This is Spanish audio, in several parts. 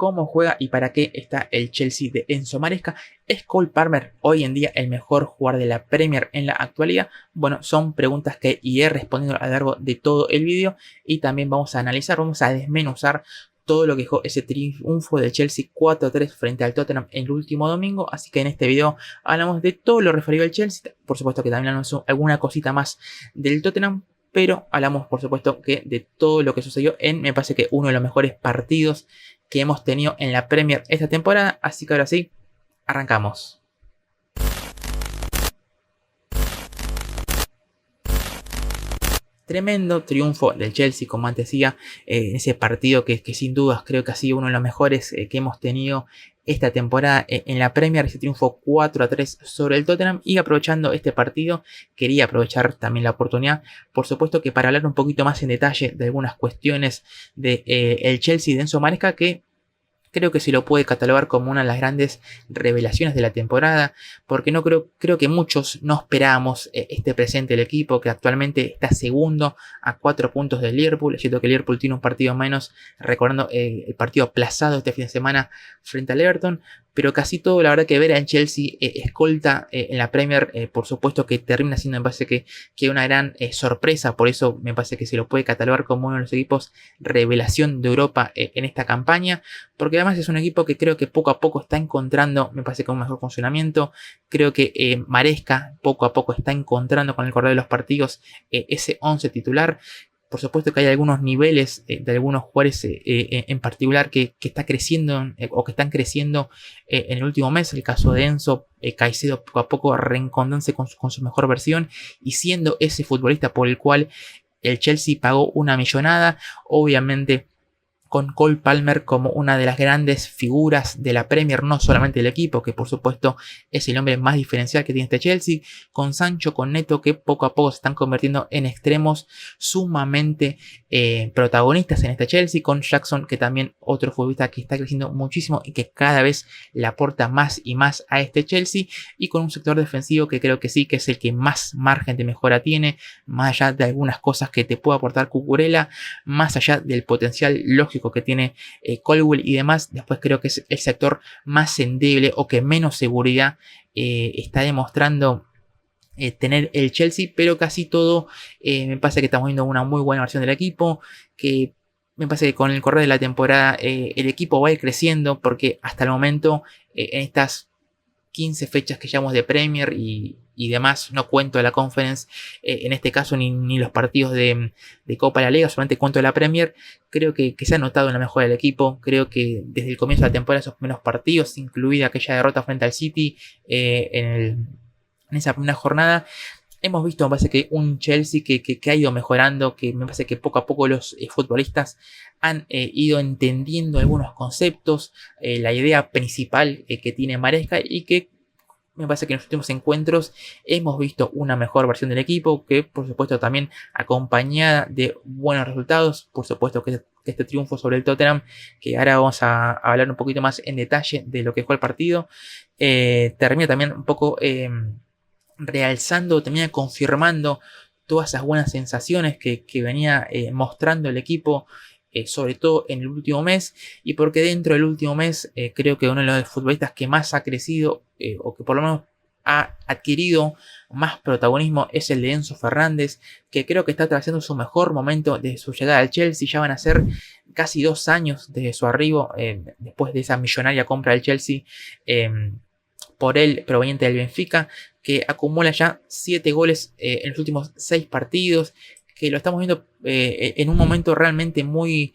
cómo juega y para qué está el Chelsea de Enzo Maresca. ¿Es Cole Palmer hoy en día el mejor jugador de la Premier en la actualidad? Bueno, son preguntas que iré respondiendo a lo largo de todo el vídeo y también vamos a analizar, vamos a desmenuzar todo lo que dejó ese triunfo del Chelsea 4-3 frente al Tottenham el último domingo. Así que en este video hablamos de todo lo referido al Chelsea. Por supuesto que también hablamos alguna cosita más del Tottenham, pero hablamos por supuesto que de todo lo que sucedió en, me parece que uno de los mejores partidos que hemos tenido en la Premier esta temporada. Así que ahora sí, arrancamos. Tremendo triunfo del Chelsea, como antes decía, en ese partido que sin dudas creo que ha sido uno de los mejores que hemos tenido esta temporada en la Premier. Ese triunfo 4-3 sobre el Tottenham, y aprovechando este partido quería aprovechar también la oportunidad, por supuesto, que para hablar un poquito más en detalle de algunas cuestiones de el Chelsea de Enzo Maresca, que creo que se lo puede catalogar como una de las grandes revelaciones de la temporada, porque no creo que muchos no esperábamos este presente del equipo, que actualmente está segundo a 4 puntos del Liverpool. Es cierto que el Liverpool tiene un partido menos, recordando el partido aplazado este fin de semana frente al Everton, pero casi todo, la verdad, que ver a Chelsea escolta en la Premier, por supuesto que termina siendo, me parece que una gran sorpresa. Por eso me parece que se lo puede catalogar como uno de los equipos revelación de Europa en esta campaña, porque además es un equipo que creo que poco a poco está encontrando, me parece, que un mejor funcionamiento. Creo que Maresca poco a poco está encontrando con el correr de los partidos ese 11 titular. Por supuesto que hay algunos niveles de algunos jugadores en particular que está creciendo o que están creciendo en el último mes. El caso de Enzo, Caicedo poco a poco reencontrándose con su mejor versión y siendo ese futbolista por el cual el Chelsea pagó una millonada. Obviamente con Cole Palmer como una de las grandes figuras de la Premier, no solamente del equipo, que por supuesto es el hombre más diferencial que tiene este Chelsea, con Sancho, con Neto, que poco a poco se están convirtiendo en extremos sumamente protagonistas en este Chelsea, con Jackson, que también otro futbolista que está creciendo muchísimo y que cada vez le aporta más y más a este Chelsea, y con un sector defensivo que creo que sí, que es el que más margen de mejora tiene, más allá de algunas cosas que te puede aportar Cucurella, más allá del potencial lógico que tiene Colwill y demás. Después creo que es el sector más endeble o que menos seguridad está demostrando tener el Chelsea, pero casi todo me parece que estamos viendo una muy buena versión del equipo, que me parece que con el correr de la temporada el equipo va a ir creciendo, porque hasta el momento en estas 15 fechas que llevamos de Premier y demás, no cuento de la Conference, en este caso ni los partidos de Copa de la Liga, solamente cuento de la Premier. Creo que se ha notado una mejora del equipo. Creo que desde el comienzo de la temporada, esos primeros partidos, incluida aquella derrota frente al City en esa primera jornada, hemos visto, me parece, que un Chelsea que ha ido mejorando, que me parece que poco a poco los futbolistas han ido entendiendo algunos conceptos, la idea principal que tiene Maresca, y que me parece que en los últimos encuentros hemos visto una mejor versión del equipo, que por supuesto también acompañada de buenos resultados. Por supuesto que este triunfo sobre el Tottenham, que ahora vamos a hablar un poquito más en detalle de lo que fue el partido, termina también un poco realzando, termina confirmando todas esas buenas sensaciones que venía mostrando el equipo, sobre todo en el último mes, y porque dentro del último mes creo que uno de los futbolistas que más ha crecido o que por lo menos ha adquirido más protagonismo es el de Enzo Fernández, que creo que está atravesando su mejor momento desde su llegada al Chelsea. Ya van a ser casi 2 años desde su arribo, después de esa millonaria compra del Chelsea por él proveniente del Benfica, que acumula ya 7 goles en los últimos 6 partidos, que lo estamos viendo en un momento realmente muy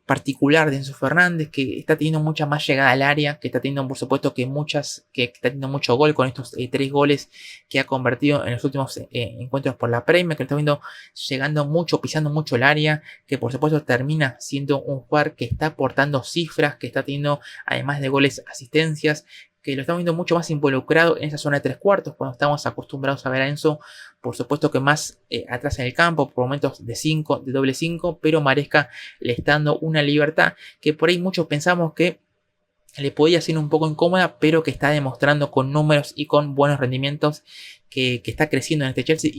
particular de Enzo Fernández, que está teniendo mucha más llegada al área, que está teniendo, por supuesto, que está teniendo mucho gol con estos 3 goles que ha convertido en los últimos encuentros por la Premier, que está viendo llegando mucho, pisando mucho el área, que por supuesto termina siendo un jugador que está aportando cifras, que está teniendo, además de goles, asistencias, que lo estamos viendo mucho más involucrado en esa zona de 3/4, cuando estamos acostumbrados a ver a Enzo, por supuesto que más atrás en el campo, por momentos de 5, de doble 5, pero Maresca le está dando una libertad que por ahí muchos pensamos que le podía ser un poco incómoda, pero que está demostrando con números y con buenos rendimientos que está creciendo en este Chelsea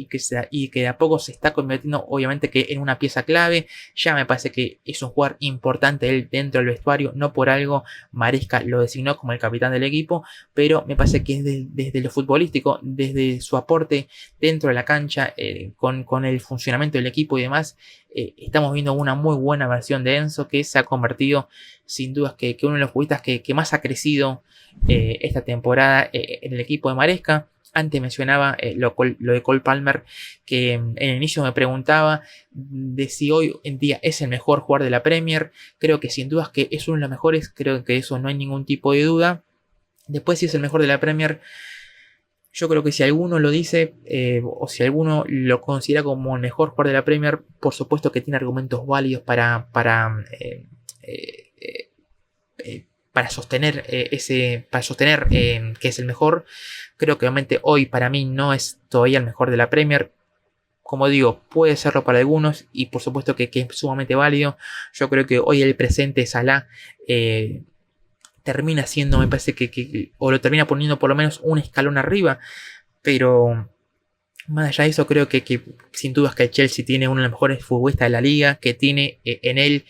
y que de a poco se está convirtiendo obviamente que en una pieza clave. Ya me parece que es un jugador importante él dentro del vestuario, no por algo Maresca lo designó como el capitán del equipo, pero me parece que es desde lo futbolístico, desde su aporte dentro de la cancha, con el funcionamiento del equipo y demás, estamos viendo una muy buena versión de Enzo, que se ha convertido sin dudas que uno de los futbolistas que más ha crecido esta temporada en el equipo de Maresca. Antes mencionaba lo de Cole Palmer, que en el inicio me preguntaba de si hoy en día es el mejor jugador de la Premier. Creo que sin dudas que es uno de los mejores, creo que eso no hay ningún tipo de duda. Después, si es el mejor de la Premier, yo creo que si alguno lo dice o si alguno lo considera como el mejor jugador de la Premier, por supuesto que tiene argumentos válidos para sostener que es el mejor. Creo que obviamente hoy para mí no es todavía el mejor de la Premier. Como digo, puede serlo para algunos y por supuesto que es sumamente válido. Yo creo que hoy el presente Salah termina siendo, me parece o lo termina poniendo por lo menos un escalón arriba, pero más allá de eso, creo que sin dudas que el Chelsea tiene uno de los mejores futbolistas de la liga, que tiene en él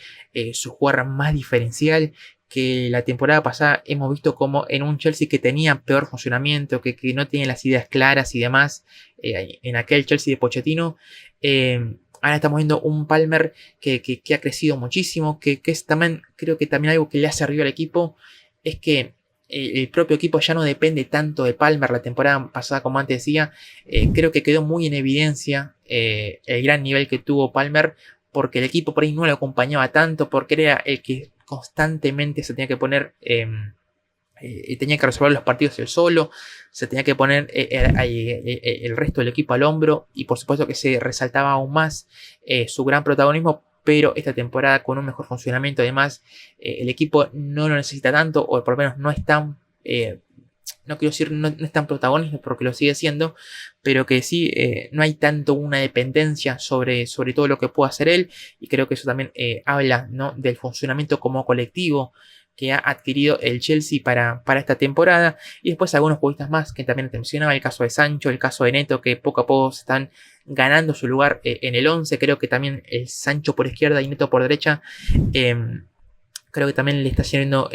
su jugar más diferencial, que la temporada pasada hemos visto como en un Chelsea que tenía peor funcionamiento, que no tiene las ideas claras y demás, en aquel Chelsea de Pochettino, ahora estamos viendo un Palmer que ha crecido muchísimo, que es también, creo que también algo que le ha servido al equipo, es que el propio equipo ya no depende tanto de Palmer. La temporada pasada, como antes decía, creo que quedó muy en evidencia el gran nivel que tuvo Palmer, porque el equipo por ahí no lo acompañaba tanto, porque era el que constantemente se tenía que poner, tenía que resolver los partidos él solo, se tenía que poner el resto del equipo al hombro, y por supuesto que se resaltaba aún más su gran protagonismo. Pero esta temporada, con un mejor funcionamiento, además, el equipo no lo necesita tanto, o por lo menos no es tan, no quiero decir no es tan protagonista porque lo sigue siendo, pero que sí, no hay tanto una dependencia sobre todo lo que pueda hacer él, y creo que eso también habla, ¿no?, del funcionamiento como colectivo que ha adquirido el Chelsea para esta temporada. Y después algunos jugadores más que también te mencionaba, el caso de Sancho, el caso de Neto, que poco a poco se están ganando su lugar en el 11. Creo que también el Sancho por izquierda y Neto por derecha, creo que también le está yendo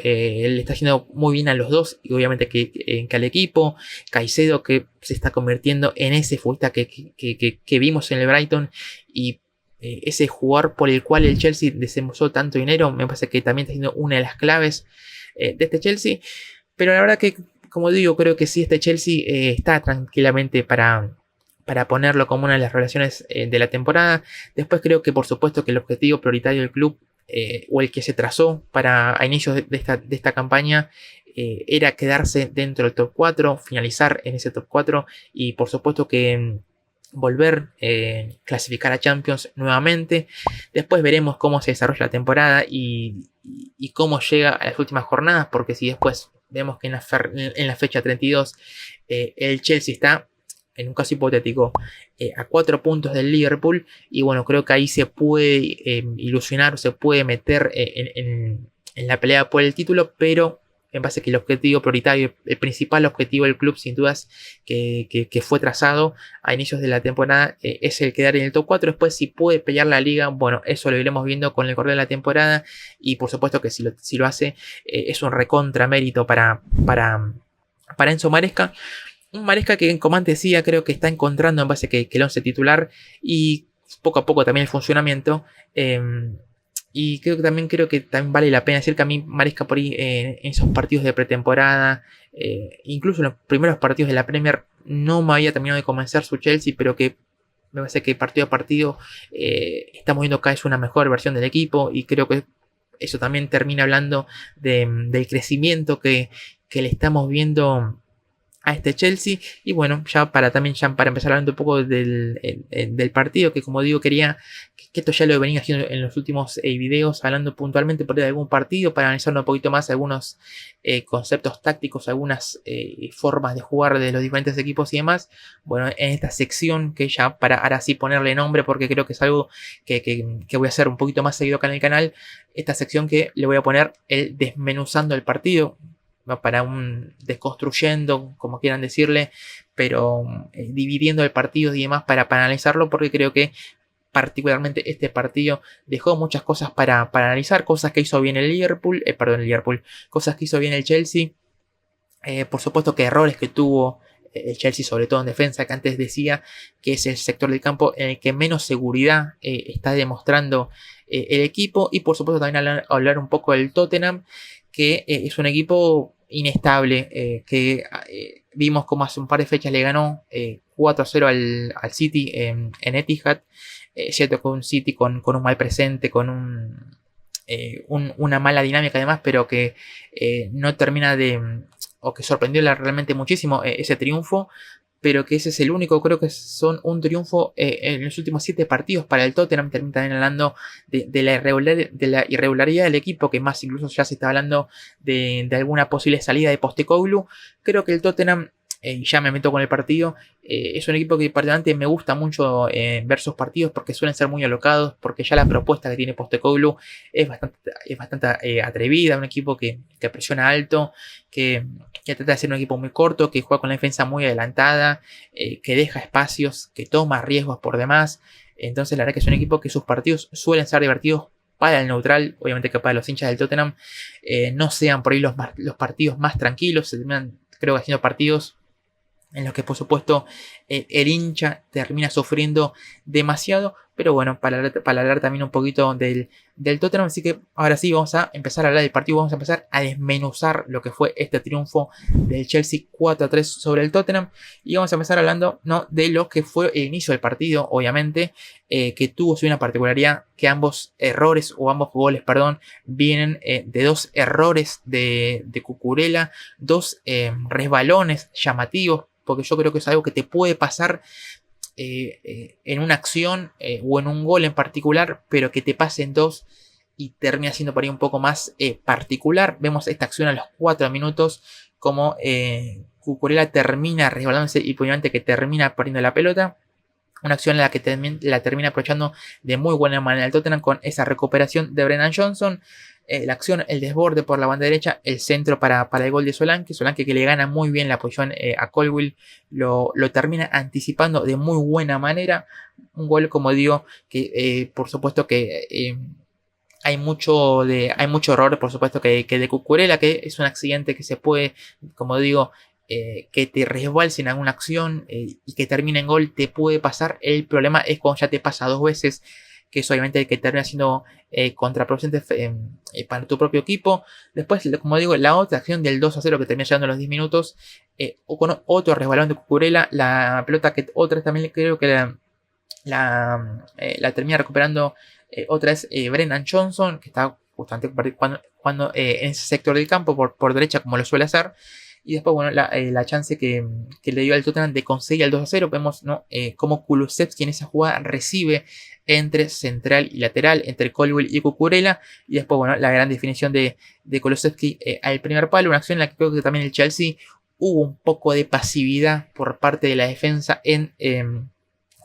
muy bien a los dos, y obviamente que al equipo. Caicedo, que se está convirtiendo en ese futbolista que vimos en el Brighton, y ese jugador por el cual el Chelsea desembolsó tanto dinero, me parece que también está siendo una de las claves de este Chelsea. Pero la verdad que, como digo, creo que sí, este Chelsea está tranquilamente para ponerlo como una de las relaciones de la temporada. Después creo que por supuesto que el objetivo prioritario del club, o el que se trazó a inicios de esta campaña, era quedarse dentro del top 4, finalizar en ese top 4, y por supuesto que volver clasificar a Champions nuevamente. Después veremos cómo se desarrolla la temporada y cómo llega a las últimas jornadas, porque si después vemos que en la fecha 32 el Chelsea está, en un caso hipotético, a 4 puntos del Liverpool, y bueno, creo que ahí se puede ilusionar, se puede meter en la pelea por el título, pero me parece que el objetivo prioritario, el principal objetivo del club, sin dudas, que fue trazado a inicios de la temporada, es el quedar en el top 4. Después, si puede pelear la liga, bueno, eso lo iremos viendo con el correr de la temporada, y por supuesto que si lo hace, es un recontra mérito para Enzo Maresca. Un Maresca que, como antes decía, creo que está encontrando en base que el 11 titular, y poco a poco también el funcionamiento. Y creo que también vale la pena decir que a mí Maresca por ahí en esos partidos de pretemporada, incluso en los primeros partidos de la Premier, no me había terminado de convencer su Chelsea, pero que me parece que partido a partido estamos viendo cada vez una mejor versión del equipo, y creo que eso también termina hablando del crecimiento que le estamos viendo a este Chelsea. Y bueno, ya para empezar hablando un poco del partido, que como digo, quería que esto ya lo venía haciendo en los últimos videos, hablando puntualmente por algún partido, para analizar un poquito más algunos conceptos tácticos, algunas formas de jugar de los diferentes equipos y demás. Bueno, en esta sección, que ya para ahora sí ponerle nombre, porque creo que es algo que voy a hacer un poquito más seguido acá en el canal, esta sección que le voy a poner el desmenuzando el partido, para un desconstruyendo, como quieran decirle, pero dividiendo el partido y demás para analizarlo, porque creo que particularmente este partido dejó muchas cosas para analizar, cosas que hizo bien el Liverpool, cosas que hizo bien el Chelsea, por supuesto que errores que tuvo el Chelsea, sobre todo en defensa, que antes decía que es el sector del campo en el que menos seguridad está demostrando el equipo, y por supuesto también hablar un poco del Tottenham, que es un equipo inestable, que vimos como hace un par de fechas le ganó 4-0 al City en Etihad. Cierto que un City con un mal presente, con una mala dinámica además, pero que no termina o que sorprendió realmente muchísimo ese triunfo, pero que ese es el único, creo que son un triunfo en los últimos 7 partidos para el Tottenham. Termina también hablando de la irregularidad del equipo, que más incluso ya se está hablando de alguna posible salida de Postecoglou. Creo que el Tottenham, ya me meto con el partido, es un equipo que particularmente me gusta mucho ver sus partidos, porque suelen ser muy alocados, porque ya la propuesta que tiene Postecoglou es bastante atrevida, un equipo que presiona alto, que trata de ser un equipo muy corto, que juega con la defensa muy adelantada, que deja espacios, que toma riesgos por demás. Entonces la verdad que es un equipo que sus partidos suelen ser divertidos para el neutral, obviamente que para los hinchas del Tottenham no sean por ahí los partidos más tranquilos, se terminan, creo que, haciendo partidos en los que por supuesto el hincha termina sufriendo demasiado. Pero bueno, para hablar también un poquito del Tottenham. Así que ahora sí vamos a empezar a hablar del partido, vamos a empezar a desmenuzar lo que fue este triunfo del Chelsea 4-3 sobre el Tottenham, y vamos a empezar hablando, ¿no?, de lo que fue el inicio del partido, obviamente, que tuvo una particularidad, que ambos goles, vienen de 2 errores de Cucurella, 2 resbalones llamativos, porque yo creo que es algo que te puede pasar en una acción o en un gol en particular, pero que te pasen 2 y termina siendo por ahí un poco más particular. Vemos esta acción a los 4 minutos, como Cucurella termina resbalándose y obviamente que termina perdiendo la pelota. Una acción en la que la termina aprovechando de muy buena manera el Tottenham, con esa recuperación de Brennan Johnson. La acción, el desborde por la banda derecha, el centro para el gol de Solanke, que le gana muy bien la posición a Colwill, lo termina anticipando de muy buena manera. Un gol, como digo, que por supuesto que hay mucho error, por supuesto, que de Cucurella, que es un accidente que se puede, como digo, que te resbalse en alguna acción y que termine en gol, te puede pasar. El problema es cuando ya te pasa 2 veces, que es obviamente el que termina siendo contraproducente para tu propio equipo. Después, como digo, la otra acción del 2-0 que termina llegando a los 10 minutos, con otro resbalón de Cucurella, la pelota que otra también creo que la termina recuperando otra vez Brennan Johnson, que está justamente cuando en ese sector del campo por derecha, como lo suele hacer. Y después, bueno, la chance que le dio al Tottenham de conseguir el 2-0. Vemos, ¿no?, cómo Kulusevski en esa jugada recibe entre central y lateral, entre Colwill y Cucurella. Y después, bueno, la gran definición de Kulusevski al primer palo. Una acción en la que creo que también el Chelsea hubo un poco de pasividad por parte de la defensa en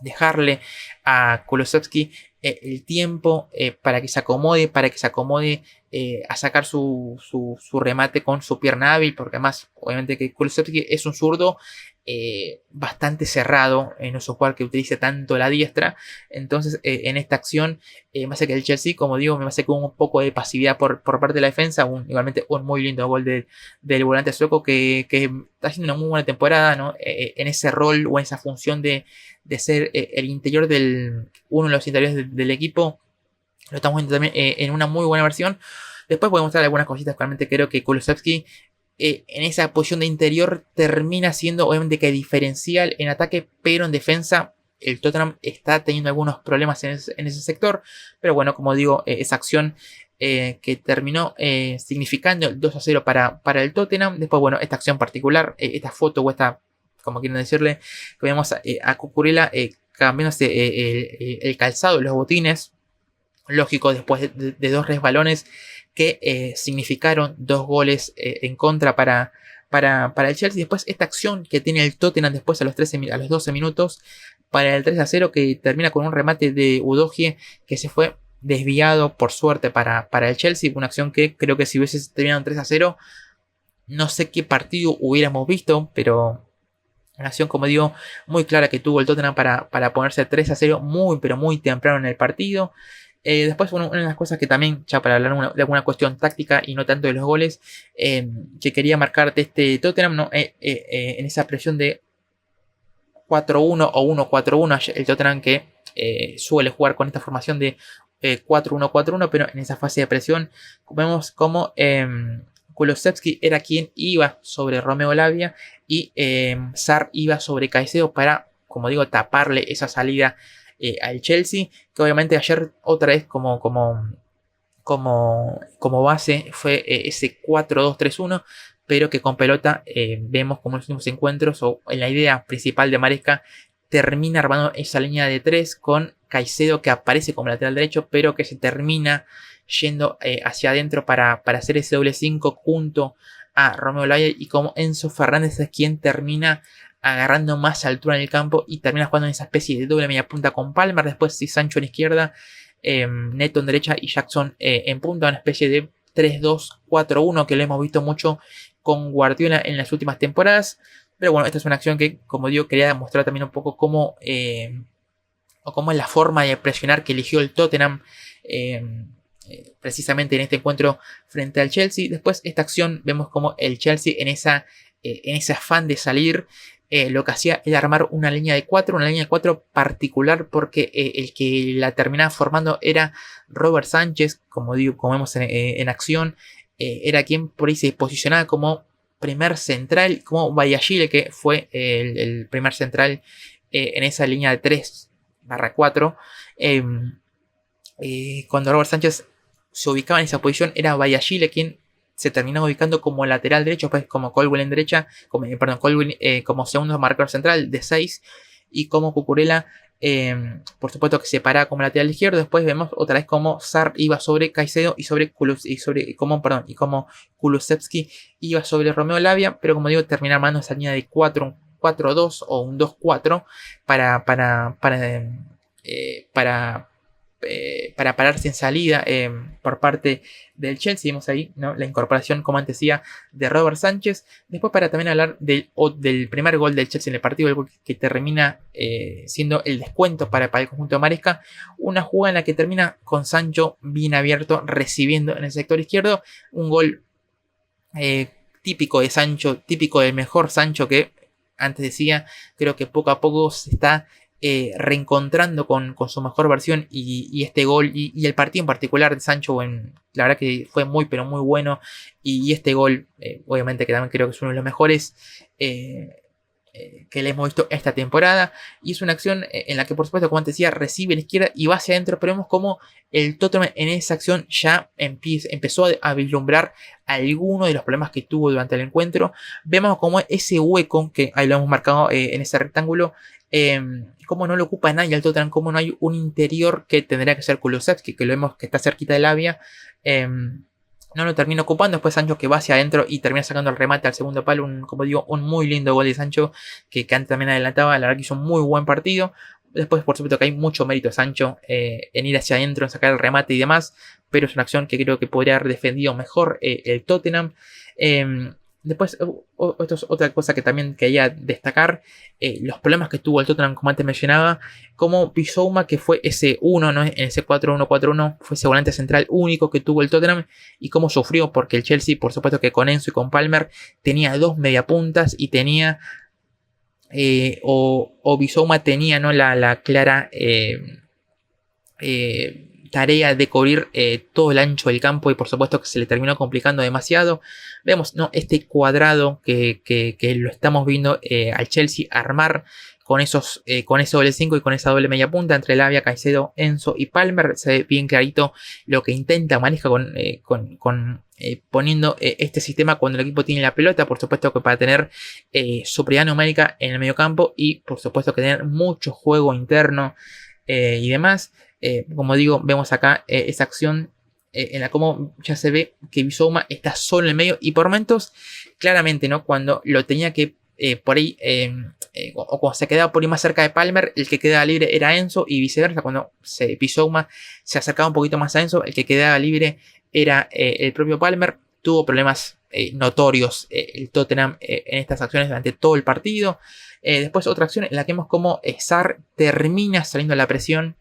dejarle a Kulusevski el tiempo para que se acomode, a sacar su remate con su pierna hábil, porque además, obviamente, que Kulusevski es un zurdo bastante cerrado, no es un jugador que utilice tanto la diestra. Entonces, en esta acción, me hace que el Chelsea, como digo, me hace que hubo un poco de pasividad por parte de la defensa. Igualmente, un muy lindo gol del volante sueco, que está haciendo una muy buena temporada, ¿no?, en ese rol o en esa función de ser el interior uno de los interiores del equipo. Lo estamos viendo también en una muy buena versión. Después podemos mostrar algunas cositas. Realmente creo que Kulusevski en esa posición de interior termina siendo, obviamente, que diferencial en ataque, pero en defensa el Tottenham está teniendo algunos problemas en ese sector. Pero bueno, como digo, esa acción que terminó significando el 2-0 para el Tottenham. Después, bueno, esta acción particular, esta foto o esta, como quieren decirle, que vemos a Cucurella cambiándose el calzado, los botines. Lógico, después de 2 resbalones que significaron 2 goles en contra para el Chelsea. Después, esta acción que tiene el Tottenham después a los 12 minutos para el 3-0, que termina con un remate de Udogie que se fue desviado por suerte para el Chelsea. Una acción que creo que si hubiese terminado en 3-0, no sé qué partido hubiéramos visto, pero Una acción, como digo, muy clara que tuvo el Tottenham para ponerse 3-0 muy, pero muy temprano en el partido. Después, una de las cosas que también, ya para hablar de alguna cuestión táctica y no tanto de los goles, que quería marcar de este Tottenham, ¿no? En esa presión de 4-1 o 1-4-1, el Tottenham que suele jugar con esta formación de 4-1-4-1, pero en esa fase de presión vemos como Kulusevski era quien iba sobre Romeo Lavia y Sarr iba sobre Caicedo para, como digo, taparle esa salida al Chelsea, que obviamente ayer otra vez como base fue ese 4-2-3-1, pero que con pelota vemos como en los últimos encuentros o en la idea principal de Maresca termina armando esa línea de 3 con Caicedo que aparece como lateral derecho, pero que se termina yendo hacia adentro para hacer ese doble 5 junto a Romeo Lavia, y como Enzo Fernández es quien termina agarrando más altura en el campo y termina jugando en esa especie de doble media punta con Palmer. Después si Sancho en izquierda, Neto en derecha y Jackson en punta, una especie de 3-2-4-1 que lo hemos visto mucho con Guardiola en las últimas temporadas. Pero bueno, esta es una acción que, como digo, quería demostrar también un poco cómo es la forma de presionar que eligió el Tottenham precisamente en este encuentro frente al Chelsea. Después esta acción vemos como el Chelsea en ese afán de salir, lo que hacía era armar una línea de 4, particular, porque el que la terminaba formando era Robert Sánchez, como vemos en acción, era quien por ahí se posicionaba como primer central, como Bayashile, que fue el primer central en esa línea de 3/4. Cuando Robert Sánchez se ubicaba en esa posición, era Bayashile quien se terminó ubicando como lateral derecho, pues como Colwill en derecha, Colwill como segundo marcador central de 6, y como Cucurella, por supuesto que se paraba como lateral izquierdo. Después vemos otra vez como Sarr iba sobre Caicedo como Kulusevski iba sobre Romeo Lavia, pero como digo, termina armando esa línea de 4-4-2 o un 2-4 para pararse en salida por parte del Chelsea. Vemos ahí, ¿no?, la incorporación, como antes decía, de Robert Sánchez. Después, para también hablar del primer gol del Chelsea en el partido, el gol que termina siendo el descuento para el conjunto de Maresca, una jugada en la que termina con Sancho bien abierto recibiendo en el sector izquierdo, un gol típico de Sancho, típico del mejor Sancho, que antes decía, creo que poco a poco se está reencontrando con su mejor versión, y este gol y el partido en particular de Sancho, la verdad que fue muy pero muy bueno, y este gol obviamente que también creo que es uno de los mejores que le hemos visto esta temporada, y es una acción en la que, por supuesto, como antes decía, recibe a la izquierda y va hacia adentro, pero vemos como el Tottenham en esa acción ya empezó a vislumbrar algunos de los problemas que tuvo durante el encuentro. Vemos como ese hueco, que ahí lo hemos marcado en ese rectángulo, como no lo ocupa nadie al Tottenham, como no hay un interior que tendría que ser Kulusevski, que lo vemos que está cerquita de Lavia, no lo termina ocupando. Después Sancho que va hacia adentro y termina sacando el remate al segundo palo, como digo, un muy lindo gol de Sancho, que antes también adelantaba. La verdad que hizo un muy buen partido. Después, por supuesto, que hay mucho mérito de Sancho en ir hacia adentro, en sacar el remate y demás, pero es una acción que creo que podría haber defendido mejor el Tottenham. Después, esto es otra cosa que también quería destacar, los problemas que tuvo el Tottenham, como antes mencionaba, como Bissouma, que fue ese 1, ¿no?, en ese 4-1-4-1, fue ese volante central único que tuvo el Tottenham, y cómo sufrió, porque el Chelsea, por supuesto que con Enzo y con Palmer, tenía dos mediapuntas y tenía, o Bissouma tenía, ¿no?, la clara tarea de cubrir todo el ancho del campo, y por supuesto que se le terminó complicando demasiado. Vemos, ¿no?, este cuadrado que lo estamos viendo al Chelsea armar con ese doble 5 y con esa doble media punta entre Lavia, Caicedo, Enzo y Palmer. Se ve bien clarito lo que intenta manejar poniendo este sistema cuando el equipo tiene la pelota. Por supuesto que para tener superioridad numérica en el medio campo, y por supuesto que tener mucho juego interno y demás. Como digo, vemos acá esa acción en la como ya se ve que Bissouma está solo en el medio, y por momentos claramente, ¿no?, cuando lo tenía que por ahí o cuando se quedaba por ahí más cerca de Palmer, el que quedaba libre era Enzo, y viceversa. Cuando Bissouma se acercaba un poquito más a Enzo, el que quedaba libre era el propio Palmer. tuvo problemas notorios el Tottenham en estas acciones durante todo el partido. Después otra acción en la que vemos como Sarr termina saliendo a la presión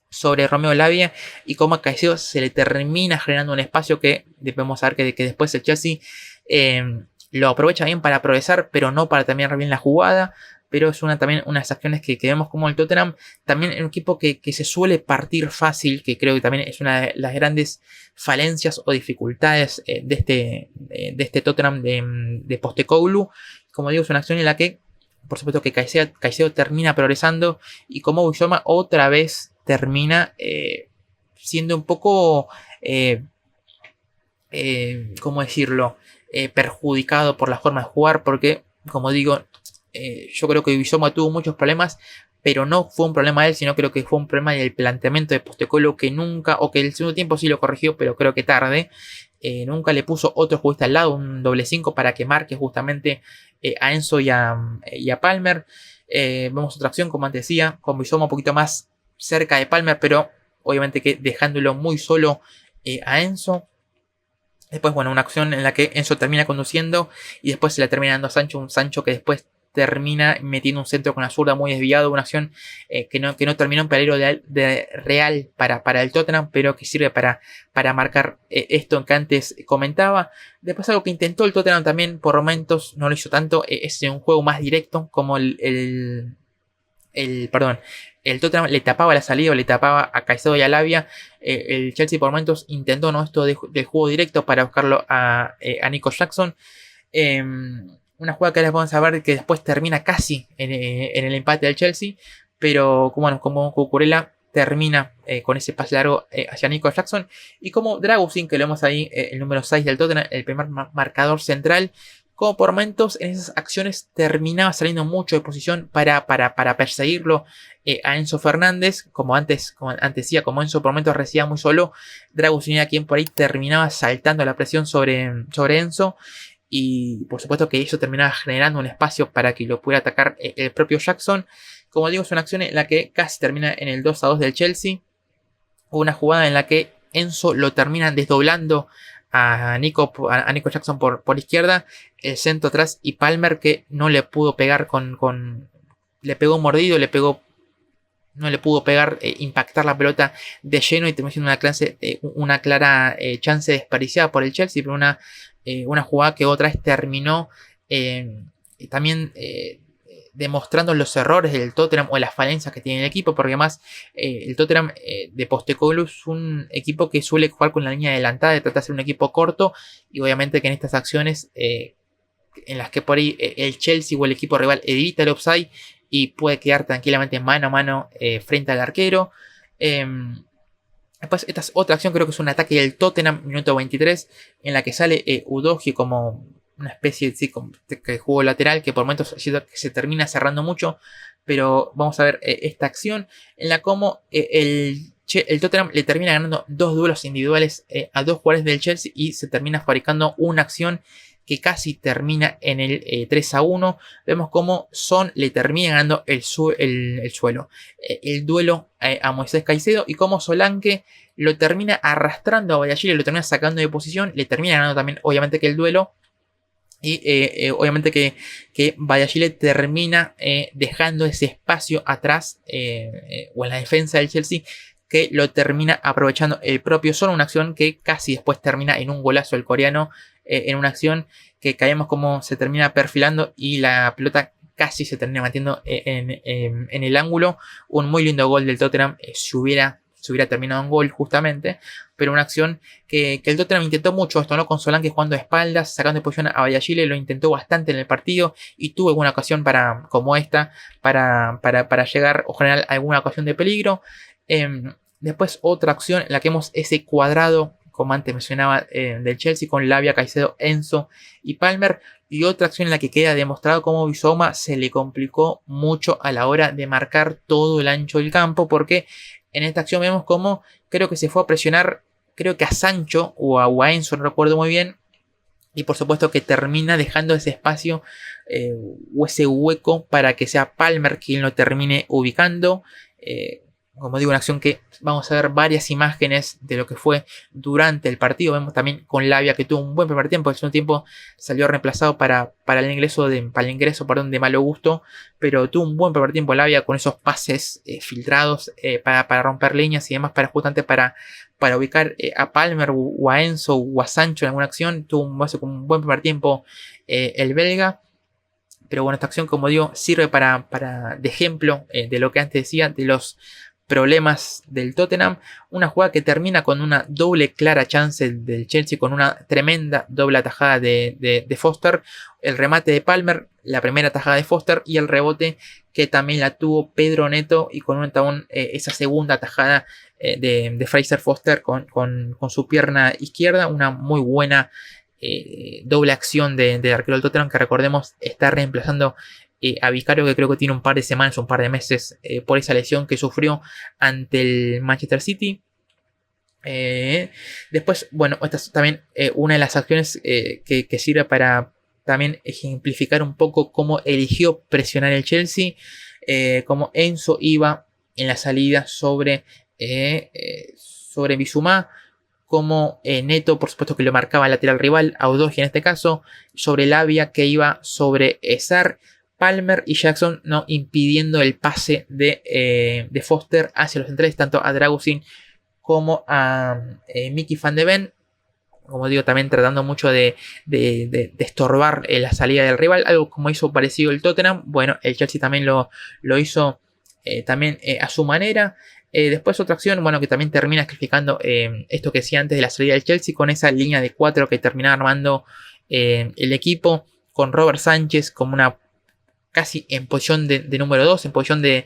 sobre Romeo Lavia y como a Caicedo se le termina generando un espacio que debemos saber que después el Chelsea lo aprovecha bien para progresar, pero no para terminar bien la jugada. Pero es también unas acciones que vemos como el Tottenham, también en un equipo que se suele partir fácil, que creo que también es una de las grandes falencias o dificultades de este Tottenham de Postecoglou. Como digo, es una acción en la que, por supuesto, que Caicedo termina progresando y como Bissouma otra vez termina siendo un poco, ¿cómo decirlo?, perjudicado por la forma de jugar, porque, como digo, yo creo que Bissouma tuvo muchos problemas, pero no fue un problema de él, sino creo que fue un problema del planteamiento de Postecoglou que nunca, o que el segundo tiempo sí lo corrigió, pero creo que tarde, nunca le puso otro jugador al lado, un doble 5 para que marque justamente a Enzo y a Palmer. Vemos otra acción, como antes decía, con Bissouma un poquito más cerca de Palmer, pero obviamente que dejándolo muy solo a Enzo. Después, bueno, una acción en la que Enzo termina conduciendo y después se la termina dando a Sancho, un Sancho que después termina metiendo un centro con la zurda muy desviado, una acción que no terminó en peligro real para el Tottenham, pero que sirve para marcar esto que antes comentaba. Después algo que intentó el Tottenham también por momentos, no lo hizo tanto, es un juego más directo, como el Tottenham le tapaba la salida, le tapaba a Caicedo y a Lavia. El Chelsea por momentos intentó esto del juego directo para buscarlo a Nico Jackson. Una jugada que les vamos a ver que después termina casi en el empate del Chelsea, pero como Cucurella termina con ese pase largo hacia Nico Jackson, y como Dragusin, que lo vemos ahí, el número 6 del Tottenham, el primer marcador central, como por momentos en esas acciones terminaba saliendo mucho de posición para perseguirlo a Enzo Fernández, como antes decía, como Enzo por momentos recibía muy solo, Dragusin era quien por ahí terminaba saltando la presión sobre Enzo. Y por supuesto que eso terminaba generando un espacio para que lo pudiera atacar el propio Jackson. Como digo, es una acción en la que casi termina en el 2-2 del Chelsea. Una jugada en la que Enzo lo termina desdoblando a Nico Jackson por izquierda. El centro atrás y Palmer que no le pudo pegar le pegó mordido, no le pudo pegar, impactar la pelota de lleno y terminó siendo una clara chance desperdiciada por el Chelsea, pero una jugada que otra vez terminó también demostrando los errores del Tottenham o las falencias que tiene el equipo, porque además el Tottenham de Postecoglou es un equipo que suele jugar con la línea adelantada, trata de ser un equipo corto, y obviamente que en estas acciones en las que por ahí el Chelsea o el equipo rival evita el offside y puede quedar tranquilamente mano a mano frente al arquero. Después, esta es otra acción, creo que es un ataque del Tottenham, minuto 23, en la que sale Udogie como una especie de juego lateral, que por momentos se termina cerrando mucho, pero vamos a ver esta acción, en la como el Tottenham le termina ganando dos duelos individuales a dos jugadores del Chelsea y se termina fabricando una acción que casi termina en el 3-1. Vemos cómo Son le termina ganando el duelo a Moisés Caicedo, y cómo Solanke lo termina arrastrando a Badiashile, lo termina sacando de posición, le termina ganando también obviamente que el duelo, y obviamente que Badiashile termina dejando ese espacio atrás o en la defensa del Chelsea, que lo termina aprovechando el propio Son, una acción que casi después termina en un golazo del coreano, en una acción que caemos como se termina perfilando y la pelota casi se termina metiendo en el ángulo. Un muy lindo gol del Tottenham, se hubiera terminado en gol justamente, pero una acción que el Tottenham intentó mucho esto, ¿no? Con Solanke jugando de espaldas, sacando de posición a Badiashile, lo intentó bastante en el partido y tuvo alguna ocasión como esta para llegar o generar alguna ocasión de peligro. Después otra acción en la que vemos ese cuadrado, como antes mencionaba, del Chelsea con Lavia, Caicedo, Enzo y Palmer. Y otra acción en la que queda demostrado cómo Bissouma se le complicó mucho a la hora de marcar todo el ancho del campo, porque en esta acción vemos cómo creo que se fue a presionar, creo que a Sancho o a Enzo, no recuerdo muy bien, y por supuesto que termina dejando ese espacio o ese hueco para que sea Palmer quien lo termine ubicando. como digo, una acción que vamos a ver varias imágenes de lo que fue durante el partido. Vemos también con Lavia que tuvo un buen primer tiempo. El segundo tiempo salió reemplazado para el ingreso de Malo Gusto. Pero tuvo un buen primer tiempo Lavia con esos pases filtrados para romper líneas y demás. Justamente para ubicar a Palmer o a Enzo o a Sancho en alguna acción. Tuvo un buen primer tiempo el belga. Pero bueno, esta acción, como digo, sirve de ejemplo de lo que antes decía, de los problemas del Tottenham. Una jugada que termina con una doble clara chance del Chelsea, con una tremenda doble atajada de Foster, el remate de Palmer, la primera atajada de Foster y el rebote que también la tuvo Pedro Neto, y con esa segunda atajada de Fraser Foster con su pierna izquierda. Una muy buena doble acción de arquero del Tottenham, que recordemos está reemplazando a Vicario, que creo que tiene un par de semanas, un par de meses por esa lesión que sufrió ante el Manchester City. Después, bueno, esta es también una de las acciones que sirve para también ejemplificar un poco cómo eligió presionar el Chelsea, cómo Enzo iba en la salida sobre Bissouma, como Neto, por supuesto, que lo marcaba el lateral rival, Udogie en este caso, sobre Lavia, que iba sobre Sarr, Palmer y Jackson, ¿no?, impidiendo el pase de Foster hacia los centrales, tanto a Dragusin como a Mickey van de Ven. Como digo, también tratando mucho de estorbar la salida del rival, algo como hizo parecido el Tottenham. Bueno, el Chelsea también lo hizo también a su manera. Después otra acción, bueno, que también termina explicando esto que decía antes de la salida del Chelsea, con esa línea de 4 que terminaba armando el equipo, con Robert Sánchez como una casi en posición de número 2, en posición de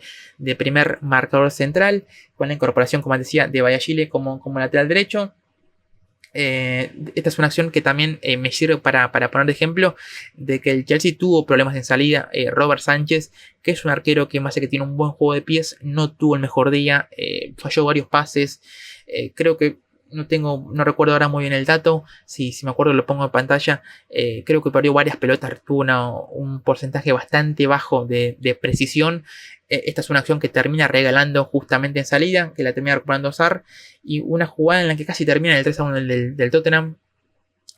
primer marcador central, con la incorporación, como decía, de Bayashile como lateral derecho. Esta es una acción que también me sirve para poner de ejemplo de que el Chelsea tuvo problemas en salida. Robert Sánchez, que es un arquero que más que tiene un buen juego de pies, no tuvo el mejor día, falló varios pases. Creo que no recuerdo ahora muy bien el dato, si me acuerdo lo pongo en pantalla. Creo que perdió varias pelotas, tuvo un porcentaje bastante bajo de precisión. Esta es una acción que termina regalando justamente en salida, que la termina recuperando Sarr, y una jugada en la que casi termina el 3-1 del Tottenham.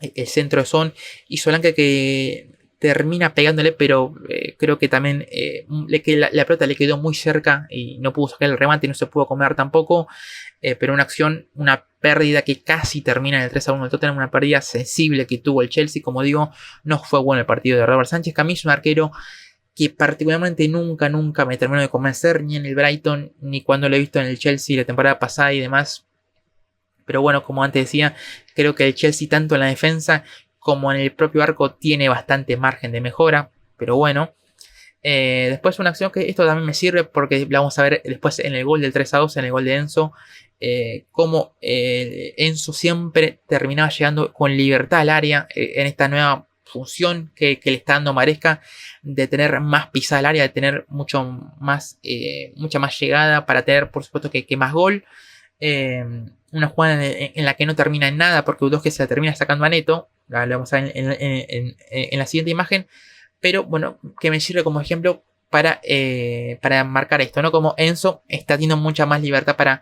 El centro de Son y Solanke, que termina pegándole, pero creo que también la pelota le quedó muy cerca y no pudo sacar el remate y no se pudo comer tampoco. Pero una pérdida que casi termina en el 3-1 del Tottenham, una pérdida sensible que tuvo el Chelsea. Como digo, no fue bueno el partido de Robert Sánchez, que a mí es un arquero que particularmente nunca me terminó de convencer, ni en el Brighton, ni cuando lo he visto en el Chelsea la temporada pasada y demás. Pero bueno, como antes decía, creo que el Chelsea, tanto en la defensa como en el propio arco, tiene bastante margen de mejora. Pero bueno, después una acción que esto también me sirve, porque la vamos a ver después en el gol del 3-2, en el gol de Enzo, como Enzo siempre terminaba llegando con libertad al área en esta nueva función que le está dando Maresca, de tener más pisada al área, de tener mucha más llegada, para tener, por supuesto, que más gol. Una jugada en la que no termina en nada, porque Udogie se la termina sacando a Neto, la vamos a ver en la siguiente imagen, pero bueno, que me sirve como ejemplo para marcar esto, ¿no? Como Enzo está teniendo mucha más libertad para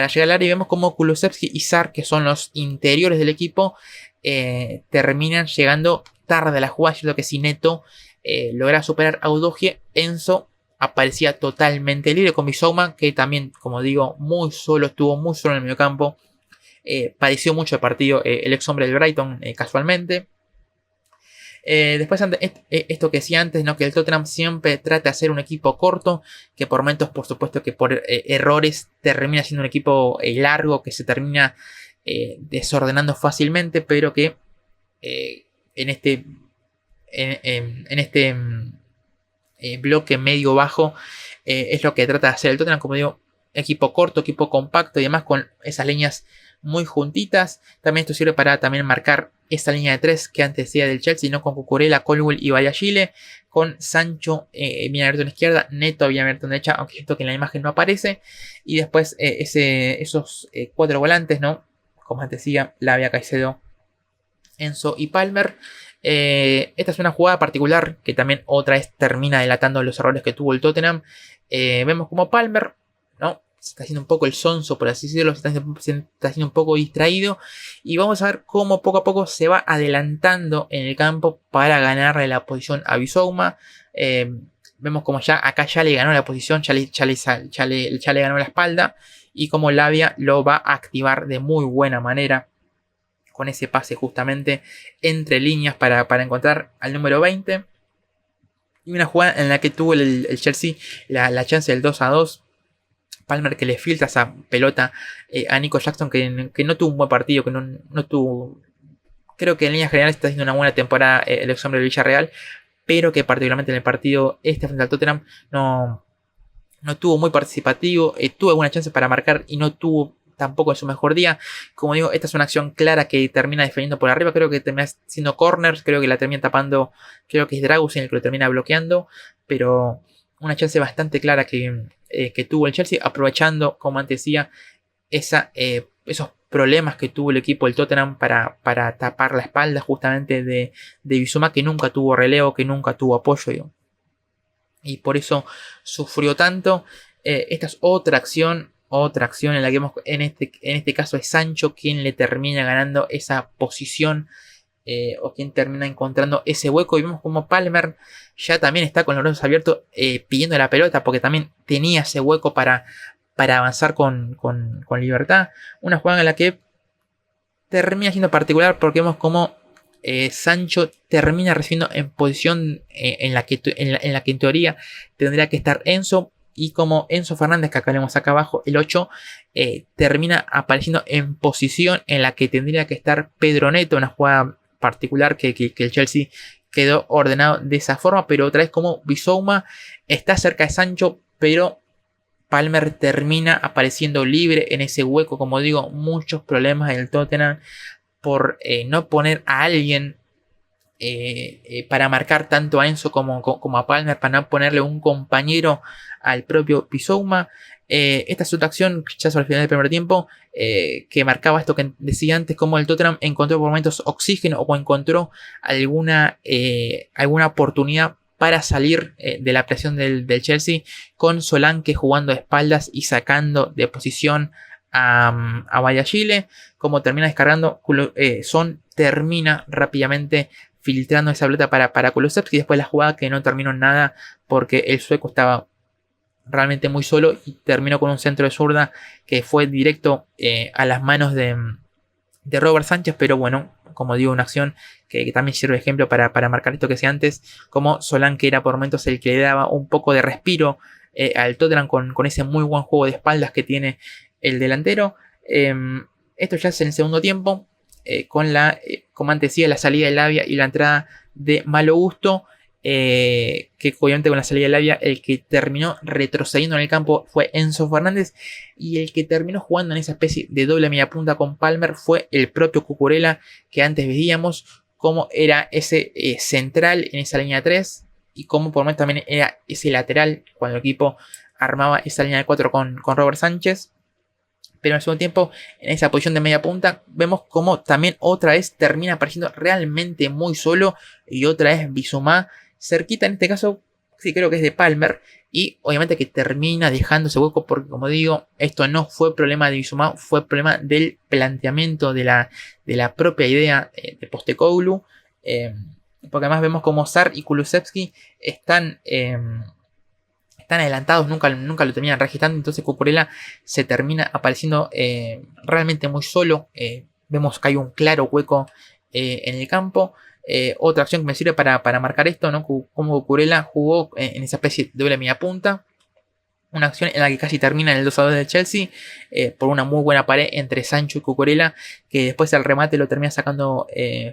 llegar al área, y vemos como Kulusevski y Sarr, que son los interiores del equipo, terminan llegando tarde a la jugada. Yo creo que si Neto logra superar a Udogie, Enzo aparecía totalmente libre, con Bissouma, que también, como digo, estuvo muy solo en el mediocampo. Padeció mucho el partido el ex hombre del Brighton, casualmente. Después, esto que decía antes, ¿no?, que el Tottenham siempre trata de hacer un equipo corto, que por momentos, por supuesto, que por errores termina siendo un equipo largo, que se termina desordenando fácilmente, pero que en este bloque medio bajo es lo que trata de hacer el Tottenham. Como digo, equipo corto, equipo compacto y además con esas líneas muy juntitas. También esto sirve para también marcar esa línea de 3 que antes decía del Chelsea, ¿no?, con Cucurella, Colwill y Bayashile, con Sancho bien abierto en la izquierda, Neto bien abierto en la derecha, aunque esto que en la imagen no aparece. Y después esos 4 volantes, ¿no?, como antes decía, Lavia, Caicedo, Enzo y Palmer. Esta es una jugada particular que también otra vez termina delatando los errores que tuvo el Tottenham. Vemos como Palmer, ¿no?, se está haciendo un poco el sonso, por así decirlo, se está haciendo un poco distraído. Y vamos a ver cómo poco a poco se va adelantando en el campo para ganarle la posición a Bissouma. Vemos como acá ya le ganó la posición, ya le ganó la espalda. Y como Lavia lo va a activar de muy buena manera con ese pase justamente entre líneas para encontrar al número 20. Y una jugada en la que tuvo el Chelsea la chance del 2-2. Palmer que le filtra esa pelota a Nico Jackson que no tuvo un buen partido, que no tuvo... Creo que en líneas generales está haciendo una buena temporada el ex hombre del Villarreal, pero que particularmente en el partido frente al Tottenham no tuvo muy participativo, tuvo alguna chance para marcar y no tuvo tampoco en su mejor día. Como digo, esta es una acción clara que termina defendiendo por arriba, creo que termina siendo corners, creo que la termina tapando, creo que es Dragusin el que lo termina bloqueando, pero una chance bastante clara que tuvo el Chelsea, aprovechando, como antes decía, esos problemas que tuvo el equipo del Tottenham para tapar la espalda justamente de Bissouma, que nunca tuvo relevo, que nunca tuvo apoyo, y por eso sufrió tanto. Esta es otra acción en la que vemos, en este caso es Sancho quien le termina ganando esa posición, o quien termina encontrando ese hueco, y vemos como Palmer ya también está con los brazos abiertos pidiendo la pelota, porque también tenía ese hueco para avanzar con libertad. Una jugada en la que termina siendo particular porque vemos como Sancho termina recibiendo en posición en la que en teoría tendría que estar Enzo, y como Enzo Fernández, que acá vemos acá abajo, el 8, termina apareciendo en posición en la que tendría que estar Pedro Neto. Una jugada particular que el Chelsea quedó ordenado de esa forma, pero otra vez como Bissouma está cerca de Sancho, pero Palmer termina apareciendo libre en ese hueco. Como digo, muchos problemas en el Tottenham por no poner a alguien para marcar tanto a Enzo como a Palmer, para no ponerle un compañero al propio Bissouma. Esta es otra acción ya sobre el final del primer tiempo que marcaba esto que decía antes, como el Tottenham encontró por momentos oxígeno o encontró alguna oportunidad para salir de la presión del Chelsea, con Solanke jugando de espaldas y sacando de posición a Valladolid. Como termina descargando, Son termina rápidamente filtrando esa pelota para Kulusevski. Después la jugada que no terminó en nada porque el sueco estaba realmente muy solo y terminó con un centro de zurda que fue directo a las manos de Robert Sánchez. Pero bueno, como digo, una acción que también sirve de ejemplo para marcar esto que decía antes, como Solanke era por momentos el que le daba un poco de respiro al Tottenham con ese muy buen juego de espaldas que tiene el delantero. Esto ya es en el segundo tiempo, con como antes decía, la salida de Lavia y la entrada de Malo Gusto, que obviamente con la salida de Lavia el que terminó retrocediendo en el campo fue Enzo Fernández, y el que terminó jugando en esa especie de doble media punta con Palmer fue el propio Cucurella, que antes veíamos como era ese central en esa línea 3, y como por momentos también era ese lateral cuando el equipo armaba esa línea de 4 con Robert Sánchez. Pero en el segundo tiempo, en esa posición de media punta, vemos como también otra vez termina apareciendo realmente muy solo, y otra vez Bissouma cerquita, en este caso sí creo que es de Palmer, y obviamente que termina dejando ese hueco, porque como digo, esto no fue problema de Bissouma, fue problema del planteamiento de la propia idea de Postecoglou, porque además vemos como Sarr y Kulusevski están adelantados, nunca lo terminan registrando. Entonces Cucurella se termina apareciendo realmente muy solo. Vemos que hay un claro hueco en el campo. Otra acción que me sirve para marcar esto, ¿no? Como Cucurella jugó en esa especie de doble media punta. Una acción en la que casi termina en el 2-2 del Chelsea, por una muy buena pared entre Sancho y Cucurella, que después al remate lo termina sacando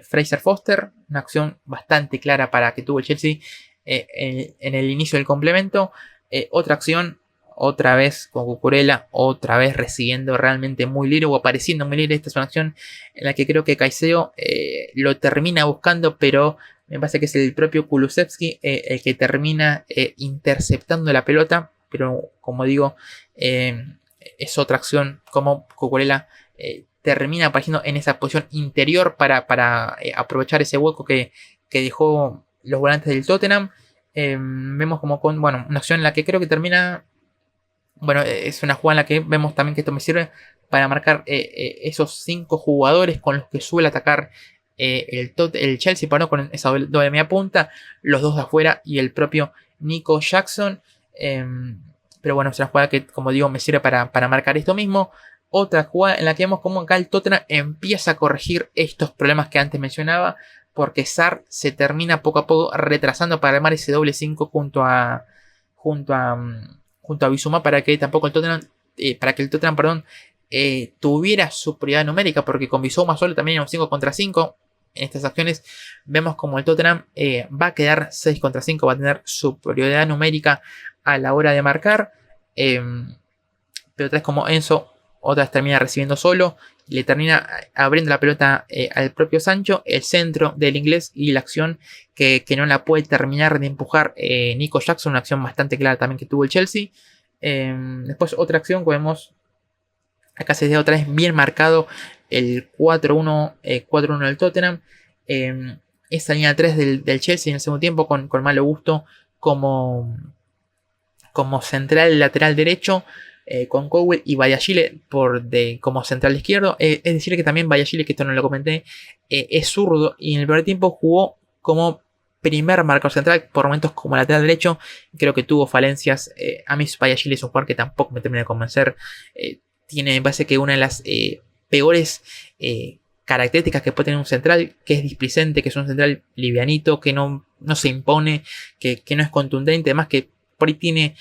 Fraser Foster. Una acción bastante clara para que tuvo el Chelsea en el inicio del complemento. Otra acción, otra vez con Cucurella, otra vez recibiendo realmente muy libre o apareciendo muy libre. Esta es una acción en la que creo que Caicedo lo termina buscando, pero me parece que es el propio Kulusevski el que termina interceptando la pelota. Pero como digo, es otra acción como Cucurella termina apareciendo en esa posición interior para aprovechar ese hueco que dejó los volantes del Tottenham. Vemos como una acción en la que creo que termina Bueno, es una jugada en la que vemos también que esto me sirve para marcar esos 5 jugadores con los que suele atacar el Chelsea, para con esa doble media punta, los dos de afuera y el propio Nico Jackson. Pero bueno, es una jugada que, como digo, me sirve para marcar esto mismo. Otra jugada en la que vemos como acá el Tottenham empieza a corregir estos problemas que antes mencionaba, porque Sarr se termina poco a poco retrasando para armar ese doble 5 junto a Bissouma, para que tampoco el Tottenham, perdón, tuviera superioridad numérica, porque con Bissouma solo también en un 5 contra 5 en estas acciones vemos como el Tottenham va a quedar 6 contra 5, va a tener superioridad numérica a la hora de marcar, pero otra vez como Enzo, otra vez termina recibiendo solo, le termina abriendo la pelota al propio Sancho, el centro del inglés y la acción que no la puede terminar de empujar Nico Jackson, una acción bastante clara también que tuvo el Chelsea. Después otra acción que vemos, acá se da otra vez bien marcado el 4-1 del Tottenham. Esa línea 3 del Chelsea en el segundo tiempo con Malo Gusto como central lateral derecho, con Cowell y Bayashile como central izquierdo. Es decir que también Bayashile, que esto no lo comenté, es zurdo y en el primer tiempo jugó como primer marcador central, por momentos como lateral derecho. Creo que tuvo falencias. A mí Bayashile es un jugador que tampoco me termina de convencer. Me parece que una de las peores características que puede tener un central, que es displicente, que es un central livianito, que no se impone, que no es contundente, además que por ahí tiene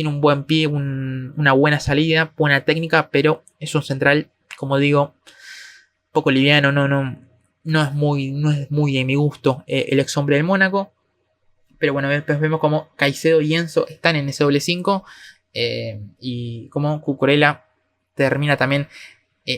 un buen pie, una buena salida, buena técnica, pero es un central, como digo, poco liviano, no es muy de mi gusto el ex hombre del Mónaco. Pero bueno, después vemos como Caicedo y Enzo están en ese doble 5 y como Cucurella termina también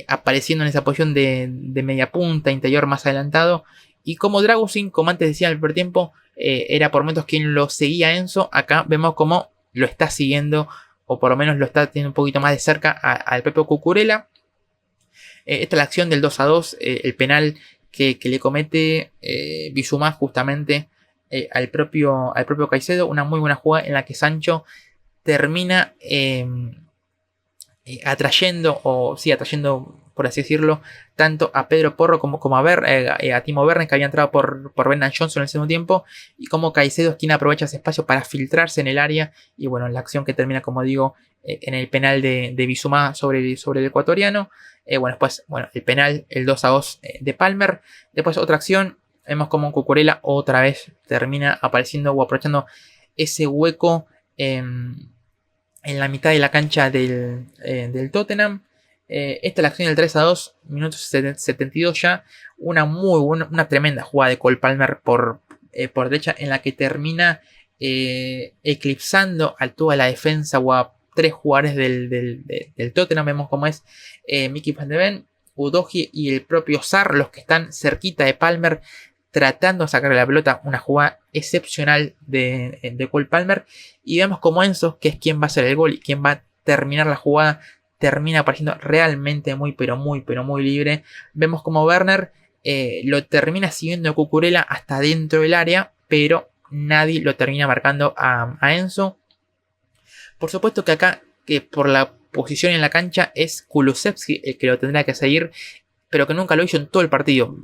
apareciendo en esa posición de media punta, interior más adelantado. Y como Dragusin, como antes decía en el primer tiempo, era por momentos quien lo seguía a Enzo. Acá vemos como lo está siguiendo, o por lo menos lo está teniendo un poquito más de cerca al propio Cucurella. Esta es la acción del 2-2, el penal que le comete Bissouma justamente al propio Caicedo. Una muy buena jugada en la que Sancho termina atrayendo, por así decirlo, tanto a Pedro Porro como a Timo Werner, que había entrado por Brennan Johnson en el segundo tiempo, y como Caicedo es quien aprovecha ese espacio para filtrarse en el área. Y bueno, la acción que termina, como digo, en el penal de Bissouma sobre el ecuatoriano. Después, el penal, el 2-2 de Palmer. Después otra acción, vemos como Cucurella otra vez termina apareciendo o aprovechando ese hueco en la mitad de la cancha del Tottenham. Esta es la acción del 3-2, minutos 72 ya. Una tremenda jugada de Cole Palmer por derecha, en la que termina eclipsando a toda la defensa o a 3 jugadores del Tottenham. Vemos cómo es Mickey Van de Ven, Udogie y el propio Sarr los que están cerquita de Palmer, tratando de sacarle la pelota. Una jugada excepcional de Cole Palmer. Y vemos como Enzo, que es quien va a hacer el gol y quien va a terminar la jugada, termina apareciendo realmente muy libre. Vemos como Werner lo termina siguiendo a Cucurella hasta dentro del área, pero nadie lo termina marcando a Enzo. Por supuesto que acá, que por la posición en la cancha, es Kulusevski el que lo tendrá que seguir, pero que nunca lo hizo en todo el partido.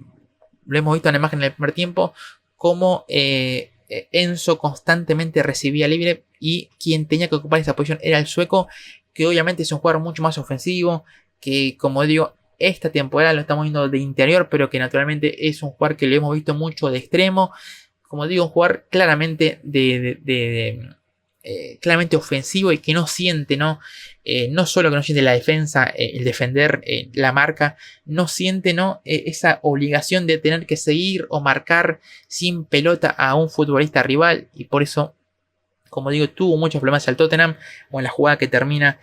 Lo hemos visto en la imagen en el primer tiempo, como Enzo constantemente recibía libre y quien tenía que ocupar esa posición era el sueco, que obviamente es un jugador mucho más ofensivo, que como digo, esta temporada lo estamos viendo de interior, pero que naturalmente es un jugador que lo hemos visto mucho de extremo. Como digo, un jugador claramente claramente ofensivo y que no siente, no solo que no siente la defensa, el defender, la marca, no siente esa obligación de tener que seguir o marcar sin pelota a un futbolista rival, y por eso, como digo, tuvo muchos problemas al Tottenham, o en la jugada que termina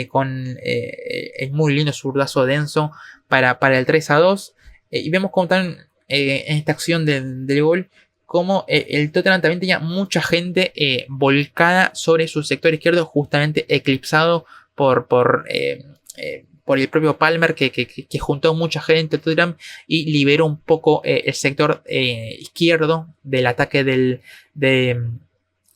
con el muy lindo zurdazo de Enzo para el 3-2, y vemos como están en esta acción del gol, como el Tottenham también tenía mucha gente volcada sobre su sector izquierdo, justamente eclipsado por el propio Palmer, que juntó mucha gente al Tottenham y liberó un poco el sector izquierdo del ataque del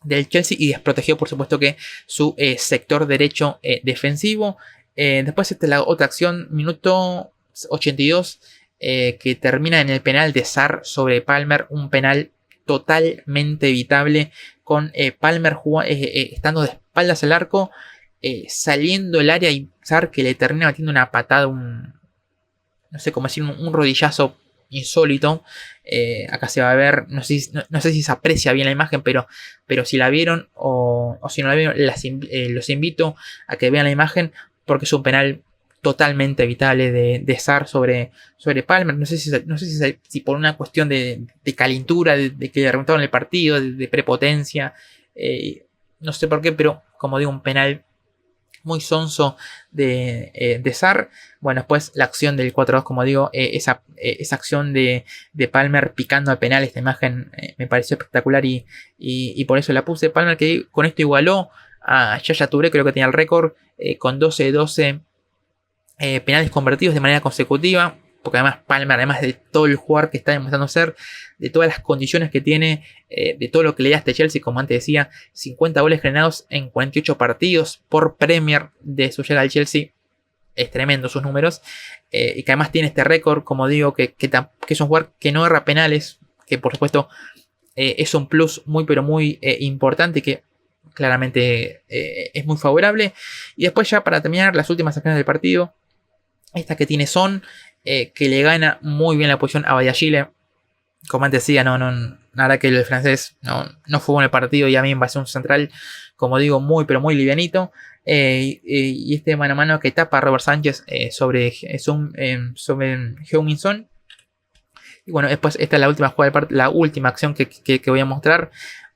del Chelsea y desprotegió por supuesto que su sector derecho defensivo. Después esta es la otra acción, minuto 82, que termina en el penal de Sarr sobre Palmer, un penal totalmente evitable con Palmer estando de espaldas al arco, saliendo el área y Sarr que le termina metiendo una patada, no sé cómo decir, un rodillazo insólito. Acá se va a ver, no sé si se aprecia bien la imagen, pero si la vieron o si no la vieron, los invito a que vean la imagen porque es un penal totalmente evitable de Sarr sobre Palmer. No sé si por una cuestión de calentura, de que le remontaron el partido, de prepotencia, no sé por qué, pero como digo, un penal muy sonso de Sarr. Bueno, después la acción del 4-2, como digo, esa acción de Palmer picando al penal, esta imagen me pareció espectacular y por eso la puse. Palmer que con esto igualó a Yaya Touré, creo que tenía el récord, con 12 penales convertidos de manera consecutiva, porque además Palmer, además de todo el jugador que está demostrando ser, de todas las condiciones que tiene, de todo lo que le da a este Chelsea, como antes decía, 50 goles generados en 48 partidos por Premier de su llegada al Chelsea, es tremendo sus números, y que además tiene este récord, como digo, que es un jugador que no erra penales, que por supuesto es un plus muy pero muy importante, que claramente es muy favorable. Y después ya para terminar las últimas acciones del partido, esta que tiene Son, que le gana muy bien la posición a Valladolid. Como antes decía, nada que el francés no fue en el partido y a mí me va a ser un central, como digo, muy pero muy livianito. Y este mano a mano que tapa a Robert Sánchez sobre Heung-min Son. Y bueno, después esta es la última jugada la última acción que voy a mostrar.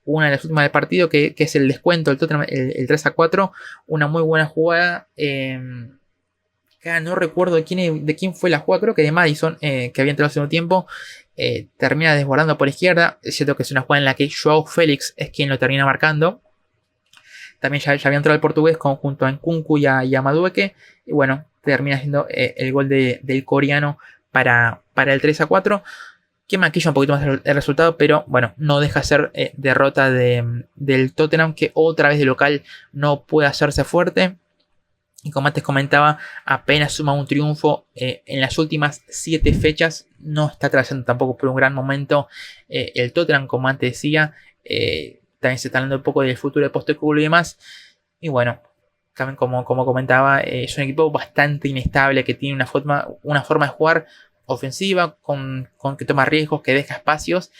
Una de las últimas del partido, que es el descuento del Tottenham, el 3-4. Una muy buena jugada. No recuerdo de quién fue la jugada, creo que de Maddison, que había entrado hace un tiempo. Termina desbordando por izquierda. Es cierto que es una jugada en la que Joao Félix es quien lo termina marcando. También ya había entrado el portugués junto a Nkunku y a Madueke. Y bueno, termina siendo el gol del coreano para el 3-4. Que maquilla un poquito más el resultado, pero bueno, no deja de ser derrota del Tottenham, que otra vez de local no puede hacerse fuerte. Y como antes comentaba, apenas suma un triunfo en las últimas 7 fechas. No está atravesando tampoco por un gran momento el Tottenham, como antes decía. También se está hablando un poco del futuro de Postecoglou y demás. Y bueno, también como comentaba, es un equipo bastante inestable, que tiene una forma de jugar ofensiva, con que toma riesgos, que deja espacios,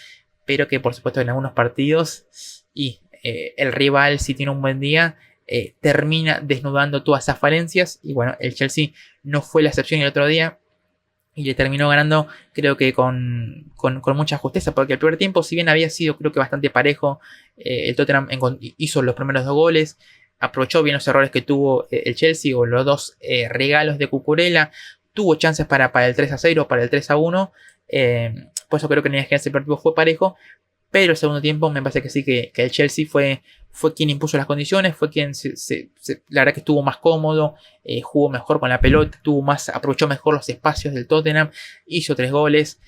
pero que por supuesto en algunos partidos el rival, si tiene un buen día, termina desnudando todas esas falencias. Y bueno, el Chelsea no fue la excepción el otro día y le terminó ganando, creo que con mucha justeza, porque el primer tiempo, si bien había sido creo que bastante parejo, el Tottenham hizo los primeros 2 goles, aprovechó bien los errores que tuvo el Chelsea, o los 2 regalos de Cucurella, tuvo chances para el 3-0, para el 3-1, por eso creo que en el general ese partido fue parejo. Pero el segundo tiempo me parece que sí, que el Chelsea fue quien impuso las condiciones, fue quien la verdad que estuvo más cómodo, jugó mejor con la pelota, aprovechó mejor los espacios del Tottenham, hizo 3 goles,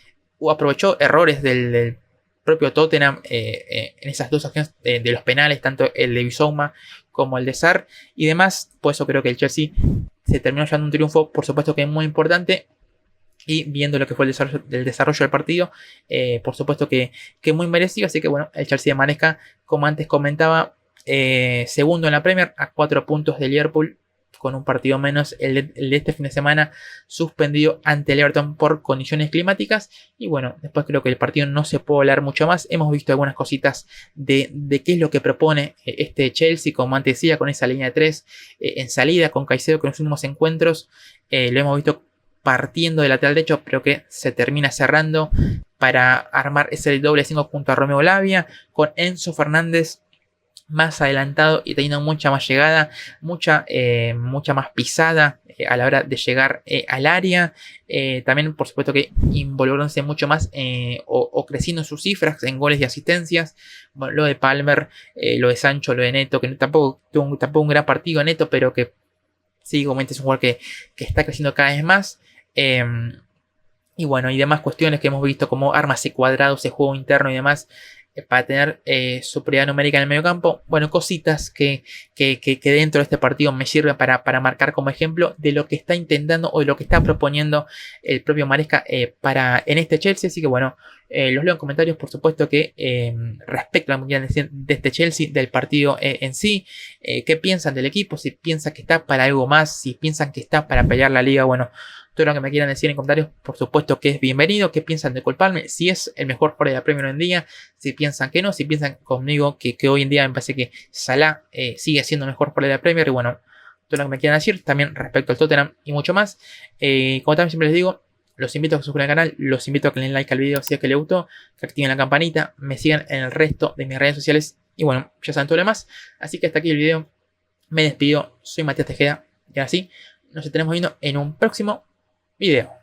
aprovechó errores del propio Tottenham en esas 2 acciones de los penales, tanto el de Bissouma como el de Sarr y demás. Por eso creo que el Chelsea se terminó llevando un triunfo, por supuesto que es muy importante. Y viendo lo que fue el desarrollo del partido, por supuesto que muy merecido. Así que bueno, el Chelsea amanezca, como antes comentaba, segundo en la Premier, a 4 puntos de Liverpool, con un partido menos. El de este fin de semana suspendido ante el Everton por condiciones climáticas. Y bueno, después creo que el partido no se puede hablar mucho más. Hemos visto algunas cositas de qué es lo que propone este Chelsea, como antes decía, con esa línea de 3 en salida, con Caicedo, que en los últimos encuentros lo hemos visto partiendo del lateral derecho, pero que se termina cerrando para armar ese doble 5 junto a Romeo Lavia, con Enzo Fernández más adelantado y teniendo mucha más llegada, mucha más pisada a la hora de llegar al área. También por supuesto que involucrándose mucho más o creciendo sus cifras en goles y asistencias. Bueno, lo de Palmer, lo de Sancho, lo de Neto, que tampoco tuvo un gran partido Neto, pero que sí, como es un jugador que está creciendo cada vez más. Y bueno, y demás cuestiones que hemos visto como armas y cuadrados, ese juego interno y demás, para tener superioridad numérica en el medio campo. Bueno, cositas que dentro de este partido me sirven para marcar como ejemplo de lo que está intentando o de lo que está proponiendo el propio Maresca en este Chelsea. Así que bueno, los leo en comentarios, por supuesto, que respecto a lo que quieran decir de este Chelsea, del partido en sí, qué piensan del equipo, si piensan que está para algo más, si piensan que está para pelear la liga. Bueno, todo lo que me quieran decir en comentarios, por supuesto que es bienvenido. ¿Qué piensan de Cole Palmer? Si es el mejor jugador de la Premier hoy en día, si piensan que no, si piensan conmigo que hoy en día me parece que Salah sigue siendo el mejor jugador de la Premier. Y bueno, todo lo que me quieran decir también respecto al Tottenham y mucho más. Como también siempre les digo, los invito a que se suscriban al canal, los invito a que le den like al video si es que les gustó, que activen la campanita, me sigan en el resto de mis redes sociales y bueno, ya saben todo lo demás. Así que hasta aquí el video, me despido, soy Matías Tejeda y así nos estaremos viendo en un próximo video.